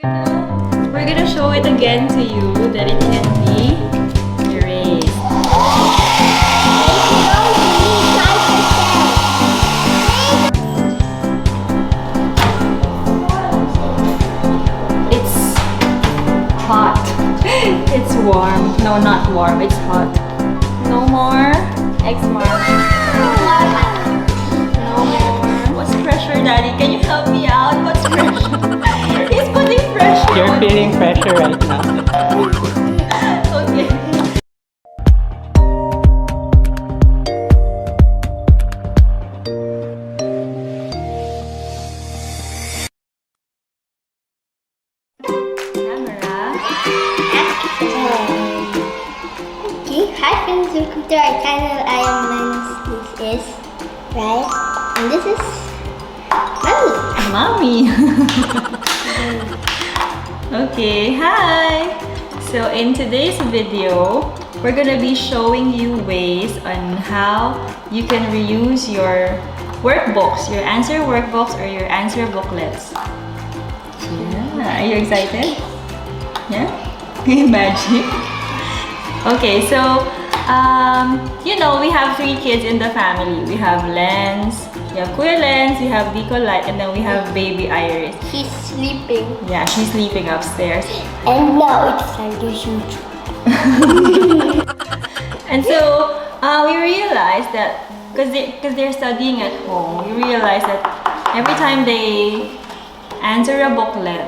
We're gonna show it again to you that it can be erased. It's hot. It's warm. No, not warm. It's hot. No more X mark. No more. What's pressure, Daddy? Can you help me out? What's pressure? He's putting pressure. You're feeling pressure right now. Okay. Camera. Okay, hi friends, welcome to our channel. I am Lens. This is Right, and this is Mommy. Okay, hi. So in today's video, we're gonna be showing you ways on how you can reuse your workbooks, your answer workbooks or your answer booklets. Yeah, are you excited? Yeah? Magic. Okay, so you know, we have 3 kids in the family. We have Lens, we have Kuya Lens, we have Light, and then we have baby Iris. she's sleeping. Yeah, she's sleeping upstairs. And now it's time to shoot. And so we realized that because they're studying at home, we realized that every time they answer a booklet,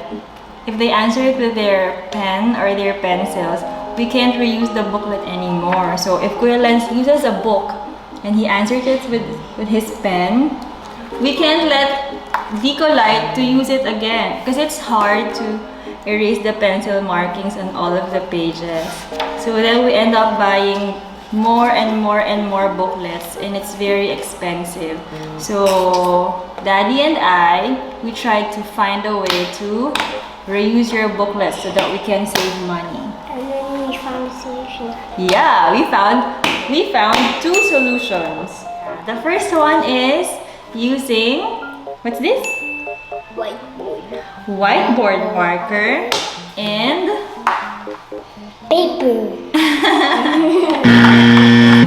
if they answer it with their pen or their pencils, we can't reuse the booklet anymore. So if Kuya Lens uses a book and he answered it with his pen, we can't let Light to use it again because it's hard to erase the pencil markings on all of the pages. So then we end up buying more and more and more booklets, and it's very expensive. So Daddy and we tried to find a way to reuse your booklets so that we can save money. And then we found a solution. Yeah, we found 2 solutions. The first one is using, what's this? Whiteboard. Whiteboard marker and Paper.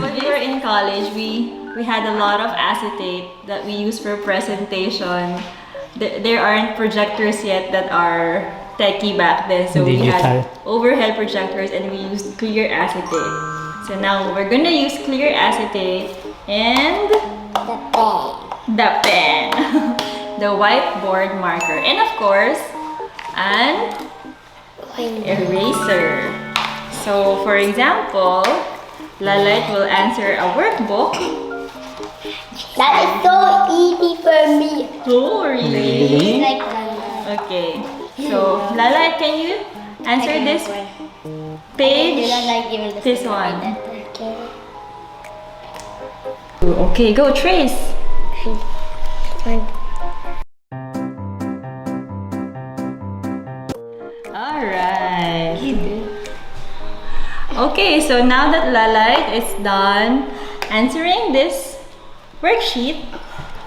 when we were in college, we had a lot of acetate that we use for presentation. There aren't projectors yet that are techie back then, so we had overhead projectors and we used clear acetate. So now we're gonna use clear acetate and the pen, the whiteboard marker, and of course an eraser. So for example, Light will answer a workbook. That is so easy for me. Oh, really? Like that. Okay. So, Light, can you answer this page? This one. Okay, go trace. Alright. Okay, so now that Light is done answering this worksheet,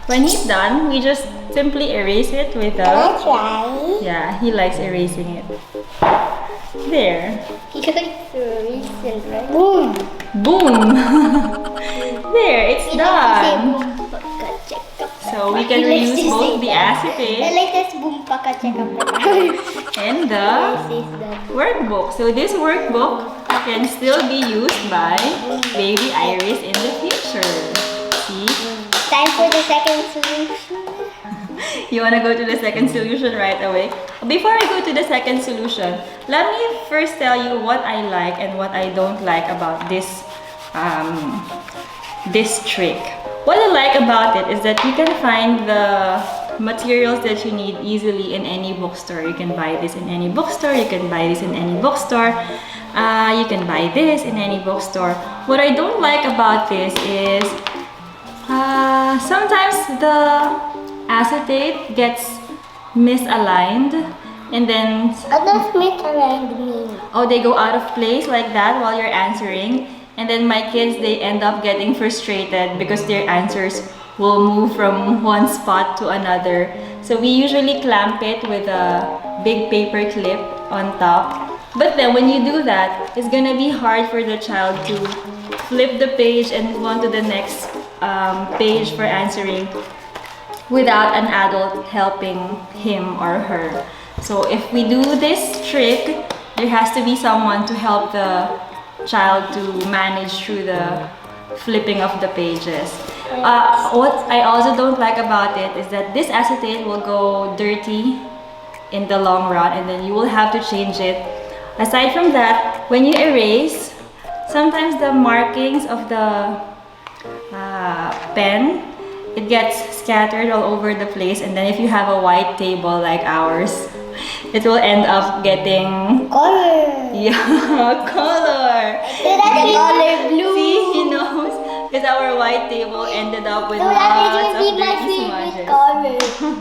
when he's done, we just simply erase it with a... That's right. Yeah, he likes erasing it. There. He likes to erase it, right? Boom. Boom! There, it's done. So we can reuse both the acetate and the workbook. So this workbook can still be used by baby Iris in the future. See? Time for the second solution. You want to go to the second solution right away? Before I go to the second solution, let me first tell you what I like and what I don't like about this this trick. What I like about it is that you can find the materials that you need easily in any bookstore. You can buy this in any bookstore, you can buy this in any bookstore, you can buy this in any bookstore. What I don't like about this is sometimes the acetate gets misaligned and then... What does misaligned mean? Oh, they go out of place like that while you're answering. And then my kids, they end up getting frustrated because their answers will move from one spot to another. So we usually clamp it with a big paper clip on top. But then when you do that, it's gonna be hard for the child to flip the page and move on to the next page for answering without an adult helping him or her. So if we do this trick, there has to be someone to help the child to manage through the flipping of the pages. What I also don't like about it is that this acetate will go dirty in the long run, and then you will have to change it. Aside from that, when you erase, sometimes the markings of the pen, it gets scattered all over the place, and then if you have a white table like ours, it will end up getting Color. yeah, color. Color blue. See, he knows because our white table ended up with So lots that of will be my dirty favorite smudges. color.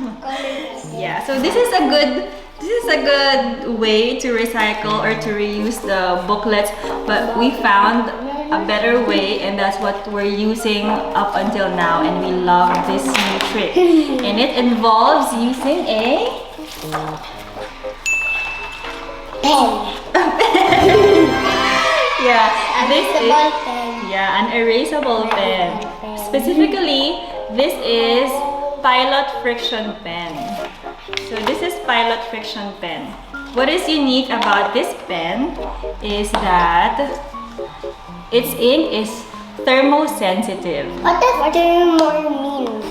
Yeah, so this is a good way to recycle or to reuse the booklets, but we found a better way, and that's what we're using up until now, and we love this new trick. And it involves using a Pen. yeah, this is Erasable pen. yeah, an erasable pen. Specifically, this is Pilot Frixion Pen. So this is Pilot Frixion Pen. What is unique about this pen is that its ink is thermosensitive. What does thermal mean?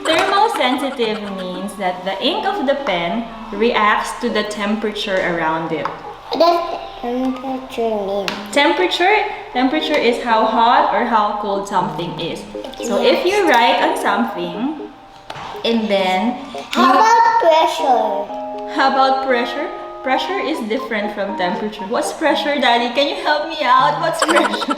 Thermosensitive means that the ink of the pen reacts to the temperature around it. What does temperature mean? Temperature is how hot or how cold something is. So if you write on something, and then How about pressure? how about pressure? Pressure is different from temperature. What's pressure, Daddy? Can you help me out? What's pressure?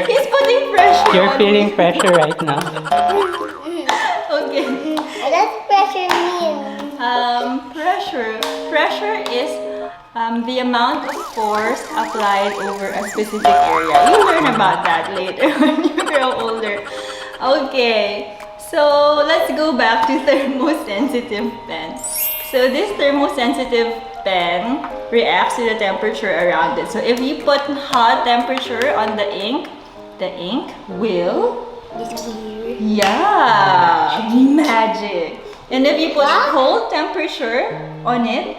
He's putting pressure You're on feeling me. pressure right now. What Okay. does pressure mean? Pressure is the amount of force applied over a specific area. You'll learn about that later when you grow older. Okay, so let's go back to thermosensitive pen. So this thermosensitive pen reacts to the temperature around it. So if you put hot temperature on the ink will, Disappear. yeah, magic. And if you put cold temperature on it,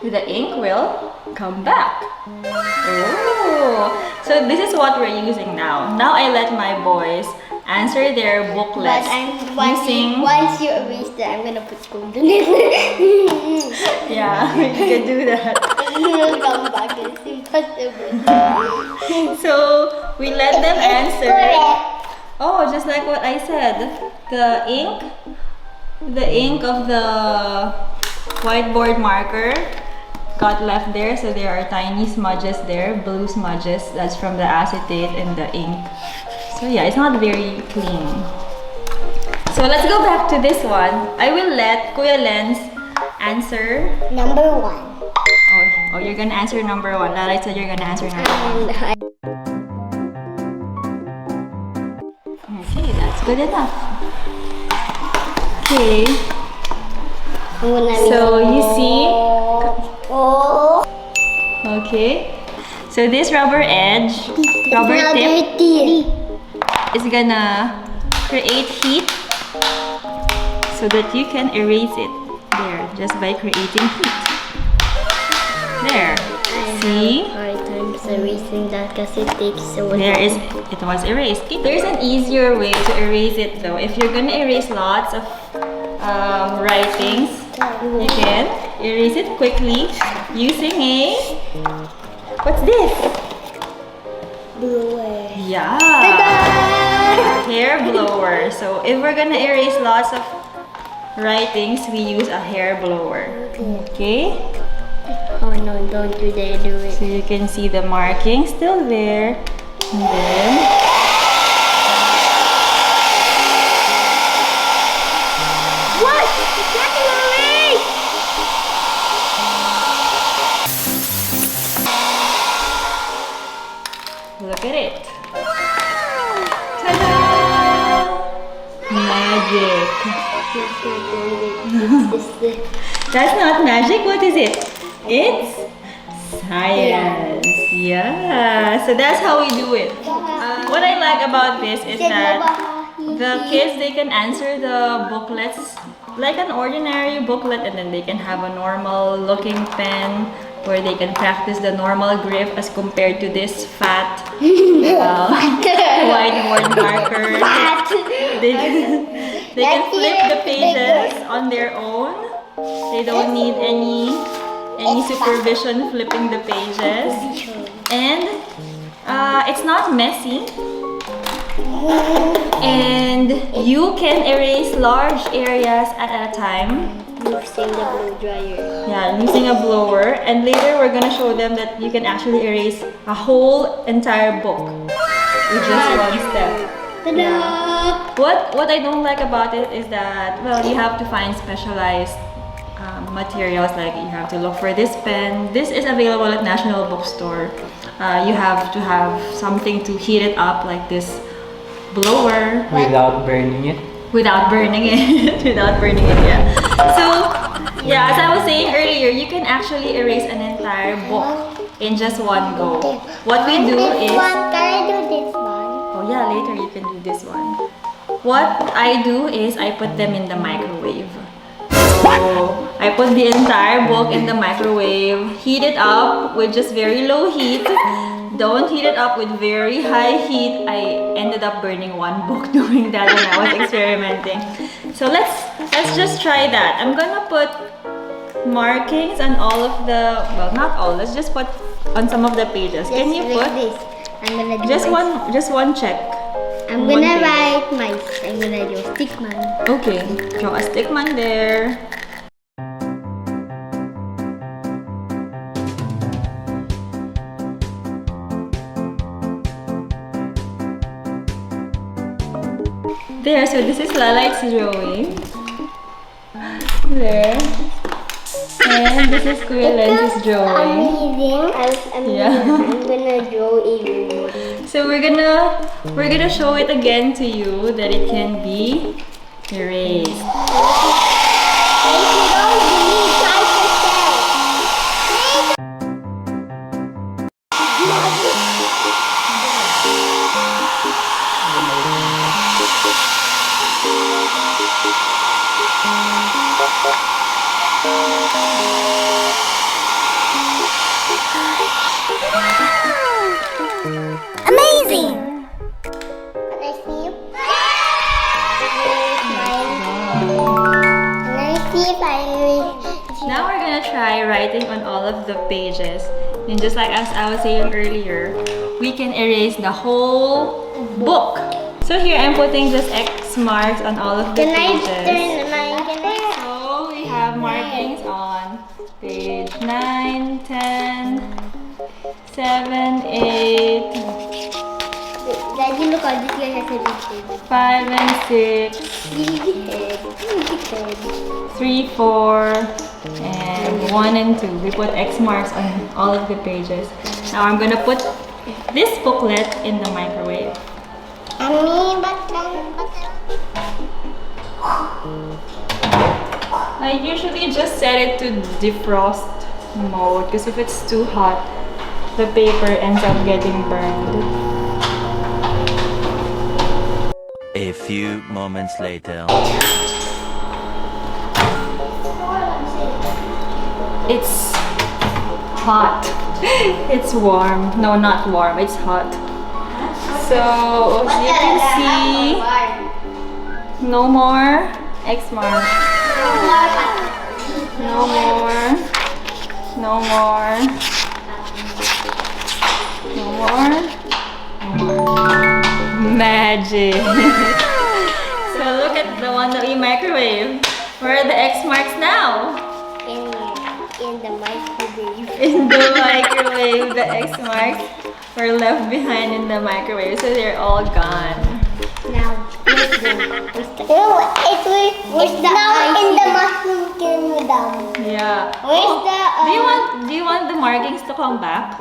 the ink will come back. Oh, so this is what we're using now. Now I let my boys answer their But booklets using. once you erase that, I'm gonna put gold in it. Yeah, you can do that. It will come back. It's impossible. So we let them answer. Correct. Oh, just like what I said, the ink of the whiteboard marker got left there, so there are tiny smudges there, blue smudges. That's from the acetate and the ink. So yeah, it's not very clean. So let's go back to this one. I will let Kuya Lens answer. Number 1. Oh, you're gonna answer number 1. Lalay said you're gonna answer number 1. And Okay, that's good enough. Okay, so you see. Oh. Okay, so this rubber edge, rubber tip is gonna create heat so that you can erase it there just by creating heat. There, see? Hard times erasing that because it takes so long. It was erased. Okay, there's an easier way to erase it though. If you're gonna erase lots of writings, you can erase it quickly using a, what's this? Blower. Yeah, hair blower. So if we're gonna erase lots of writings, we use a hair blower. Okay, Oh no, don't you dare do it. so you can see the marking still there, and then What? It's getting erased! look at it. Ta-da! Magic. That's not magic. What is it? It's science. Yeah. So that's how we do it. What I like about this is that the kids, they can answer the booklets like an ordinary booklet, and then they can have a normal looking pen where they can practice the normal grip as compared to this fat whiteboard marker. They can flip the pages on their own. They don't need any supervision flipping the pages. And it's not messy. And you can erase large areas at a time. Using the blow dryer. Yeah, using a blower. And later we're gonna show them that you can actually erase a whole entire book with just one step. Yeah. What I don't like about it is that, well, you have to find specialized materials, like you have to look for this pen. This is available at National Bookstore. You have to have something to heat it up, like this blower. Without burning it? Without burning it. Without burning it, yeah. So, yeah, as I was saying earlier, you can actually erase an entire book in just one go. What we do is... Can I do this one? Oh yeah, later you can do this one. What I do is I put them in the microwave. So, I put the entire book in the microwave, heat it up with just very low heat. Don't heat it up with very high heat. I ended up burning one book doing that when I was experimenting. So let's just try that. I'm gonna put markings on all of the, well, not all. Let's just put on some of the pages. Can you put this? I'm gonna do just one check? I'm gonna write mice. I'm gonna do stickman. Okay, draw a stickman there. There, so this is Lalight's drawing. There. And this is Kuya Lenz's drawing. Amazing. I'm gonna draw a So we're gonna show it again to you that it can be erased. Amazing! Can I see you? Can I see if I... Now we're gonna try writing on all of the pages. And just like as I was saying earlier, we can erase the whole book. So here I'm putting just X marks on all of the pages. So we have markings on page 9, 10, 7, 8, Daddy, look how this guy has a big 5 and 6, 3, 4, and 1 and 2. We put X marks on all of the pages. Now I'm gonna put this booklet in the microwave. I usually just set it to defrost mode because if it's too hot, the paper ends up getting burned. A few moments later. It's hot. It's warm. No, not warm. It's hot. So, as you can see, no more X marks. No more. No more. No more. No more. Magic. So look at the one that we microwave. Where are the X marks now? In the microwave. In the microwave, the X marks were left behind in the microwave, so they're all gone. Now, it's now in the mushroom kingdom. Yeah. Where's Do you want the markings to come back?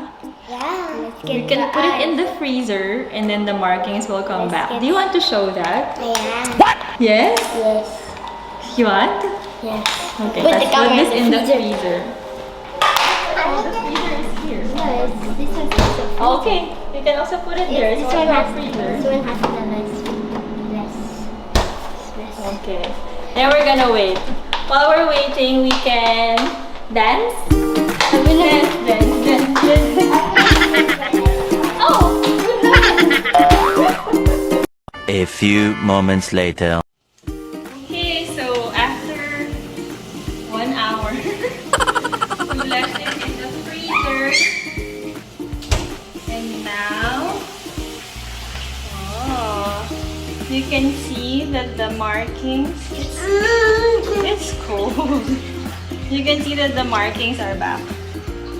Yeah. We can put it in the freezer and then the markings will come back. Do you want to show that? Yeah. Yes? Yes. You want? Yes. Okay, Put the let's put camera this in the freezer. freezer. Oh, the freezer is here. No, this one's also Okay, you can also put it there. This It's one in our has freezer. This one has the less. Okay. Then we're gonna wait. While we're waiting, we can dance. Dance, dance, dance, dance. Oh! A few moments later. Okay, so after 1 hour, we left it in the freezer. And now, oh, you can see that the markings, it's cold. You can see that the markings are back.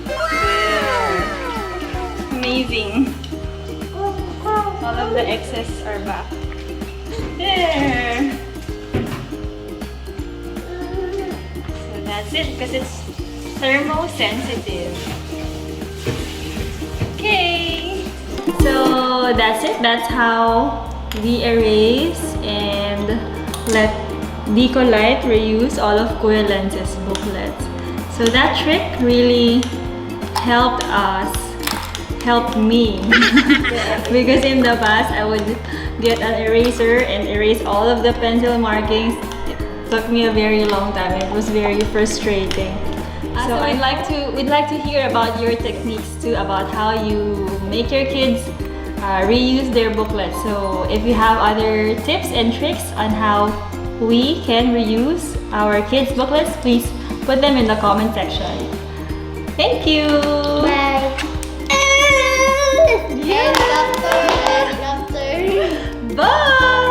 There. Amazing. All of the excess are back. There. So that's it because it's thermosensitive. Okay. So that's it. That's how we erase and let decolite reuse all of Kuya Lens's booklets. So that trick really helped me because in the past I would get an eraser and erase all of the pencil markings. It took me a very long time. It was very frustrating. So we'd like to hear about your techniques too, about how you make your kids reuse their booklets. So if you have other tips and tricks on how we can reuse our kids' booklets, please put them in the comment section. Thank you! Bye. Yeah. Helicopter, helicopter. Bye!